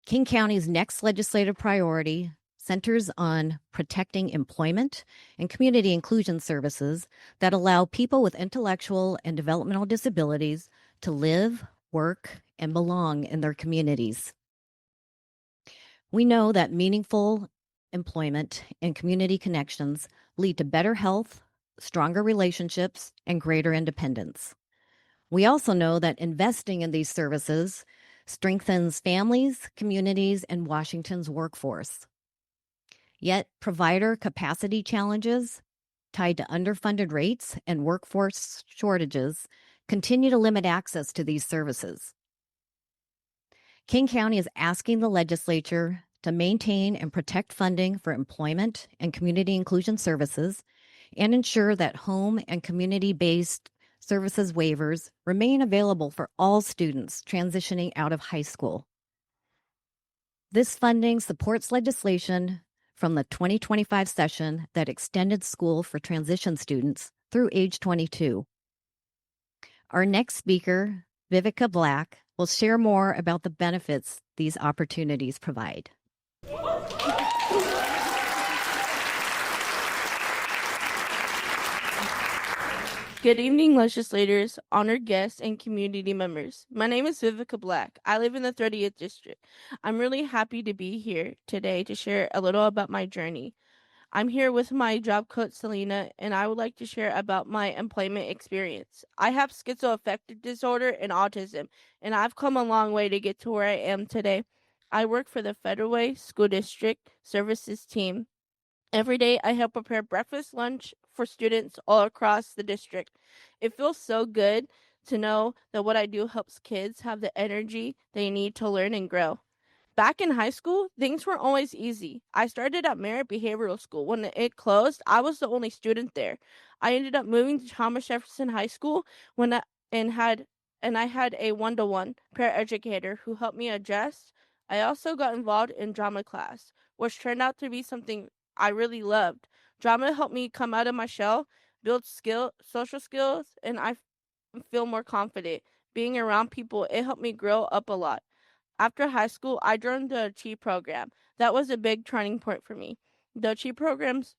King County's next legislative priority centers on protecting employment and community inclusion services that allow people with intellectual and developmental disabilities to live, work, and belong in their communities. We know that meaningful employment and community connections lead to better health, stronger relationships, and greater independence. We also know that investing in these services strengthens families, communities, and Washington's workforce. Yet, provider capacity challenges tied to underfunded rates and workforce shortages continue to limit access to these services. King County is asking the legislature to maintain and protect funding for employment and community inclusion services and ensure that home and community-based services waivers remain available for all students transitioning out of high school. This funding supports legislation from the 2025 session that extended school for transition students through age 22. Our next speaker, Vivica Black, will share more about the benefits these opportunities provide. Good evening, legislators, honored guests, and community members. My name is Vivica Black. I live in the 30th District. I'm really happy to be here today to share a little about my journey. I'm here with my job coach, Selena, and I would like to share about my employment experience. I have schizoaffective disorder and autism, and I've come a long way to get to where I am today. I work for the Federal Way School District Services team. Every day, I help prepare breakfast, lunch for students all across the district. It feels so good to know that what I do helps kids have the energy they need to learn and grow. Back in high school, things weren't always easy. I started at Merritt Behavioral School. When it closed, I was the only student there. I ended up moving to Thomas Jefferson High School and I had a one-to-one paraeducator who helped me adjust. I also got involved in drama class, which turned out to be something I really loved. Drama helped me come out of my shell, build social skills, and feel more confident. Being around people, it helped me grow up a lot. After high school, I joined the Achieve program. That was a big turning point for me. The Achieve programs,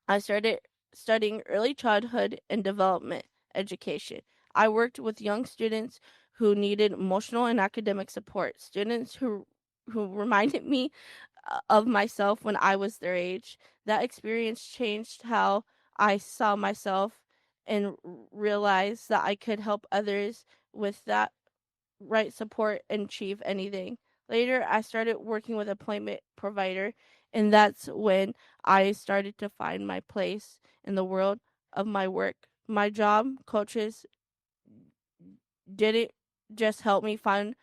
I started studying early childhood and development education. I worked with young students who needed emotional and academic support, students who reminded me of myself when I was their age. That experience changed how I saw myself and realized that I could help others with that right support and achieve anything. Later, I started working with a employment provider, and that's when I started to find my place in the world of my work. My job coaches didn't just help me find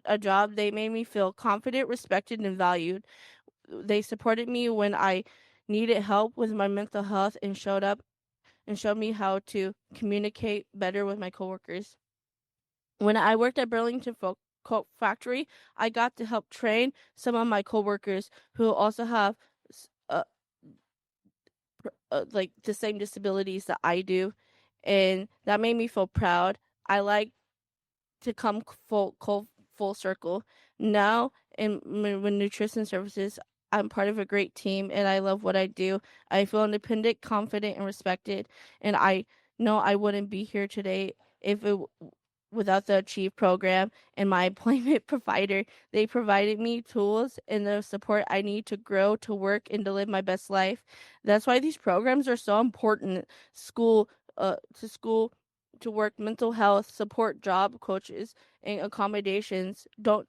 a job, they made me feel confident, respected, and valued. They supported me when I needed help with my mental health and showed me how to communicate better with my coworkers. When I worked at Burlington Coat Factory, I got to help train some of my coworkers who also have uh, like the same disabilities that I do, and that made me feel proud. I like to come full circle. Now in with nutrition services, I'm part of a great team and I love what I do. I feel independent, confident, and respected, and I know I wouldn't be here today if it without the Achieve program and my employment provider. They provided me tools and the support I need to grow, to work, and to live my best life. That's why these programs are so important. School to work, mental health support, job coaches, and accommodations don't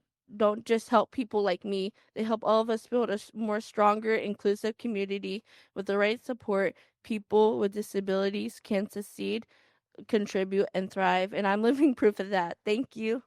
just help people like me. They help all of us build a more stronger, inclusive community. With the right support, people with disabilities can succeed, contribute, and thrive. And I'm living proof of that. Thank you.